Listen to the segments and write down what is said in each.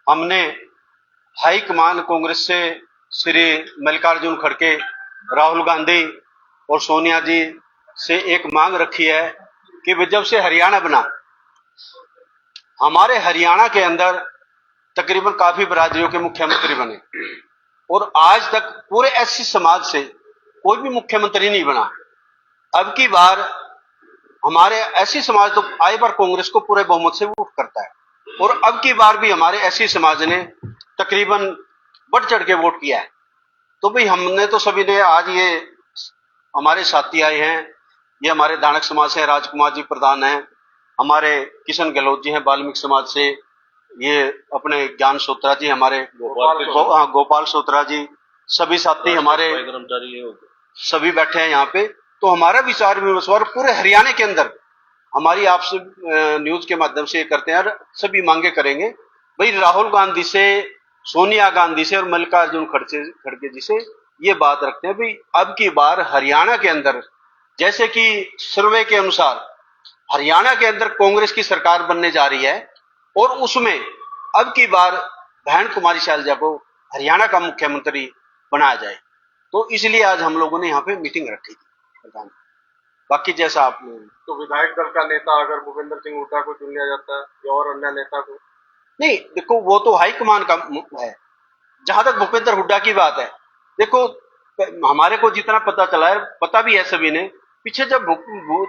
हमने हाईकमान कांग्रेस से श्री मल्लिकार्जुन खड़गे, राहुल गांधी और सोनिया जी से एक मांग रखी है कि वे जब से हरियाणा बना, हमारे हरियाणा के अंदर तकरीबन काफी बिरादरियों के मुख्यमंत्री बने और आज तक पूरे एससी समाज से कोई भी मुख्यमंत्री नहीं बना। अब की बार हमारे एससी समाज तो आए बार कांग्रेस को पूरे बहुमत से वोट करता है और अब की बार भी हमारे एससी समाज ने तकरीबन बढ़ चढ़ के वोट किया है। तो भाई हमने तो सभी ने आज ये हमारे साथी आए हैं, ये हमारे दानक समाज से राजकुमार जी प्रधान हैं, हमारे किशन गहलोत जी हैं वाल्मीकि समाज से, ये अपने ज्ञान सोत्रा जी हमारे गोपाल सोत्रा जी, सभी साथी हमारे सभी बैठे हैं यहाँ पे। तो हमारा विचार विमर्श और पूरे हरियाणा के अंदर हमारी आपसे न्यूज के माध्यम से ये करते हैं और सभी मांगे करेंगे भाई राहुल गांधी से, सोनिया गांधी से और मल्लिकार्जुन खड़गे जी से ये बात रखते हैं भाई अब की बार हरियाणा के अंदर जैसे कि सर्वे के अनुसार हरियाणा के अंदर कांग्रेस की सरकार बनने जा रही है और उसमें अब की बार बहन कुमारी शैलजा को हरियाणा का मुख्यमंत्री बनाया जाए। तो इसलिए आज हम लोगों ने यहाँ पे मीटिंग रखी थी। बाकी जैसा आप तो विधायक दल का नेता अगर भूपेंद्र सिंह हुड्डा को चुन लिया जाता है या और अन्य नेता को, नहीं, देखो वो तो हाईकमान का है। जहां तक भूपेंद्र हुड्डा की बात है, देखो हमारे को जितना पता चला है, पता भी है सभी ने, पीछे जब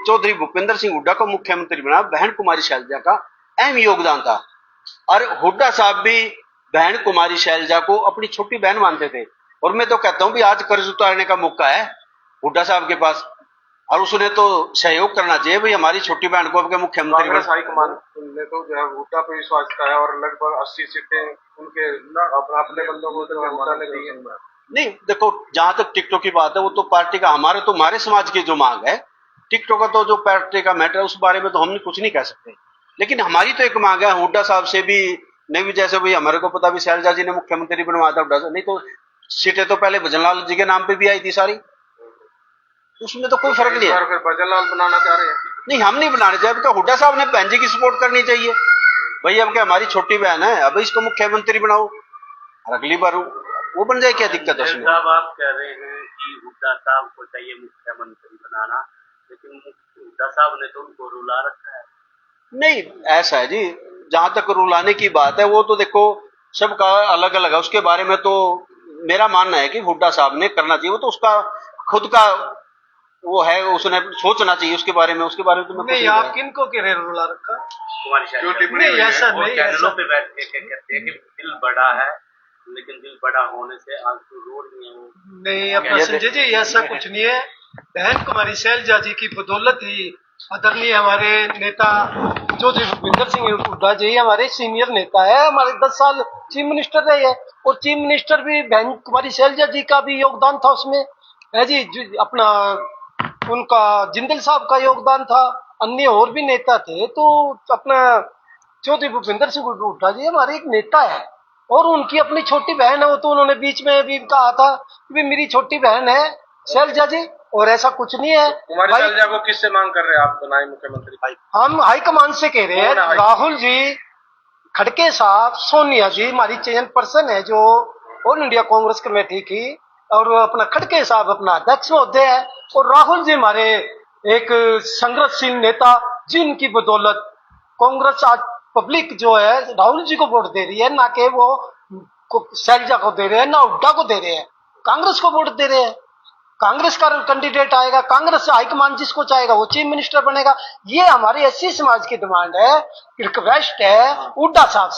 चौधरी भूपेंद्र सिंह हुड्डा को मुख्यमंत्री बना, बहन कुमारी शैलजा का अहम योगदान था और हुड्डा साहब भी बहन कुमारी शैलजा को अपनी छोटी बहन मानते थे। और मैं तो कहता हूं भी आज कर्ज उतारने का मौका है हुड्डा साहब के पास और उसने तो सहयोग करना चाहिए भाई हमारी छोटी बहन को अपने मुख्यमंत्री कांग्रेस हाईकमान ने तो जो है हुड्डा पे विश्वास किया है और लगभग 80 सीटें उनके अपने बंदों को तो हुड्डा ने दी है। नहीं, देखो जहां तक टिकटों की बात है वो तो पार्टी का हमारे समाज की जो मांग है, टिकटों का तो जो पार्टी का मैटर है उस बारे में तो हम कुछ नहीं कह सकते, लेकिन हमारी तो एक मांग है हुड्डा साहब से भी नहीं भी जैसे भाई हमारे को पता भी शैलजा जी ने मुख्यमंत्री बनवाया था हुड्डा से, नहीं तो सीटें तो पहले भजनलाल जी के नाम पे भी आई थी सारी, उसमें तो कोई फर्क नहीं है। फिर भजनलाल बनाना चाह रहे हैं? नहीं, हम नहीं बनाने चाहिए, तो हुड्डा साहब ने बहन जी की सपोर्ट करनी चाहिए भाई, अब क्या हमारी छोटी बहन है, अब इसको मुख्यमंत्री बनाओ और अगली बार वो बन जाए, क्या दिक्कत है उसमें? साहब आप कह रहे हैं कि हुड्डा साहब को चाहिए मुख्यमंत्री बनाना, लेकिन हुड्डा साहब ने तो उनको रुला रखा है। नहीं, ऐसा है जी, जहां तक रुलाने की बात है वो तो देखो सबका अलग अलग है, उसके बारे में तो मेरा मानना है कि हुड्डा साहब ने करना चाहिए, वो तो उसका खुद का वो है, उसने सोचना चाहिए उसके बारे में, उसके बारे में तो नहीं, आप किनको कह रहे रुला रखा? कुमारी शैलजा नहीं, ऐसा नहीं, चैनलों पे बैठ के कहते हैं कि दिल बड़ा है, लेकिन दिल बड़ा होने से आंसू रो रही है। नहीं अपना संजय जी, ऐसा कुछ नहीं है। बहन कुमारी शैलजा जी की बदौलत ही आदरणीय हमारे नेता चौधरी भूपेंद्र सिंह हुड्डा जी हमारे सीनियर नेता है, हमारे 10 साल चीफ मिनिस्टर रहे हैं और चीफ मिनिस्टर भी बहन कुमारी शैलजा जी का भी योगदान था उसमें है जी, अपना उनका जिंदल साहब का योगदान था, अन्य और भी नेता थे। तो अपना चौधरी भूपेंद्र सिंह हुड्डा जी हमारे एक नेता है और उनकी अपनी छोटी बहन है, वो तो उन्होंने बीच में भी कहा था कि मेरी छोटी बहन है शैलजा जी, और ऐसा कुछ नहीं है। कुमारी शैलजा को किससे मांग कर रहे हैं आप बनाए मुख्यमंत्री? हम हाईकमान से कह रहे हैं, राहुल जी, खड़गे साहब, सोनिया जी हमारी चयन पर्सन है जो ऑल इंडिया कांग्रेस कमेटी की, और अपना खड़गे साहब अपना अध्यक्ष होते हैं और राहुल जी हमारे एक संघर्षशील नेता जिनकी बदौलत कांग्रेस आज पब्लिक जो है राहुल जी को वोट दे रही है, ना कि वो शैलजा को दे रहे हैं, ना हुड्डा को दे रहे हैं, कांग्रेस को वोट दे रहे हैं। कांग्रेस का कैंडिडेट आएगा, कांग्रेस हाईकमान जिसको चाहेगा वो चीफ मिनिस्टर बनेगा। ये हमारे एससी समाज की डिमांड है, रिक्वेस्ट है हुड्डा साहब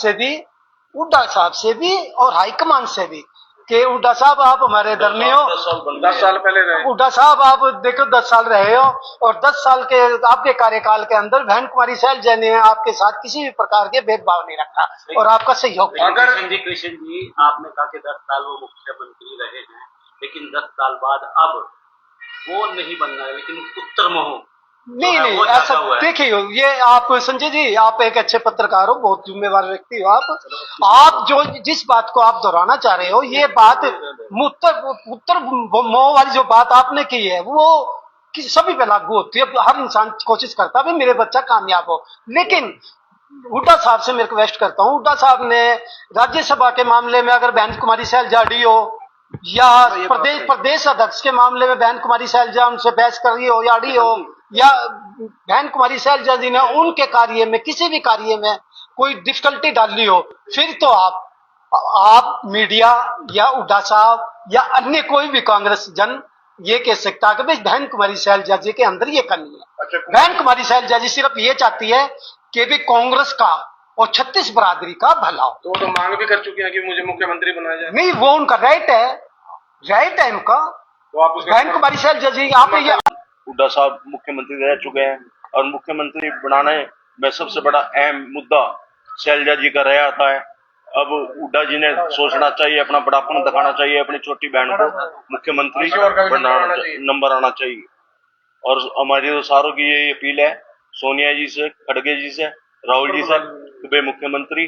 से भी और हाईकमान से भी कि हुड्डा साहब आप हमारे धरनी हो, 10 साल पहले रहे हुड्डा साहब, आप देखो 10 साल रहे हो और 10 साल के आपके कार्यकाल के अंदर बहन कुमारी शैलजा ने आपके साथ किसी भी प्रकार के भेदभाव नहीं रखा और आपका सहयोग। अगर कृष्ण जी आपने कहा कि 10 साल वो मुख्यमंत्री रहे हैं, लेकिन 10 साल बाद अब वो नहीं बनना है, लेकिन उत्तर मोह नहीं ऐसा देखिए, ये आप संजय जी आप एक अच्छे पत्रकार हो, बहुत जिम्मेवार व्यक्ति हो आप जो जिस बात को आप दोहराना चाह रहे हो, ये बात उत्तर मोह वाली जो बात आपने की है वो सभी पे लागू होती है। हर इंसान कोशिश करता है मेरे बच्चा कामयाब हो, लेकिन हुड्डा साहब से मैं रिक्वेस्ट करता हूं, हुड्डा साहब ने राज्यसभा के मामले में अगर बहन कुमारी सैलजा अड़ी हो, या प्रदेश अध्यक्ष के मामले में बहन कुमारी सैलजा उनसे बहस कर रही हो या अड़ी हो, या बहन कुमारी सैलजा जी ने उनके कार्य में किसी भी कार्य में कोई डिफिकल्टी डाली हो, फिर तो आप मीडिया या हुड्डा साहब या अन्य कोई भी कांग्रेस जन ये कह सकता है कि भाई बहन कुमारी सैलजा जी के अंदर ये कमी है। अच्छा, बहन कुमारी सैलजा जी सिर्फ ये चाहती है कि भी कांग्रेस का और 36 बरादरी का भला हो। तो वो तो मांग भी कर चुके हैं कि मुझे मुख्यमंत्री बनाया जाए। नहीं, वो उनका राइट है उनका। तो आप उसके बहन कुमारी सैलजा जी आप ये हुड्डा साहब मुख्यमंत्री रह चुके हैं और मुख्यमंत्री बनाने में सबसे बड़ा अहम मुद्दा शैलजा जी का रह आता है। अब हुड्डा जी ने सोचना चाहिए, अपना बड़ापन दिखाना चाहिए, अपनी छोटी बहन को मुख्यमंत्री बनाना नंबर आना चाहिए। और हमारी तो सारों की ये अपील है सोनिया जी से, खड़गे जी से, राहुल जी से कि भाई मुख्यमंत्री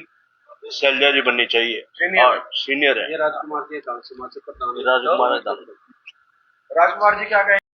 शैलजा जी बननी चाहिए। सीनियर है ये राजकुमार जी राजकुमार राजकुमार जी क्या कहें?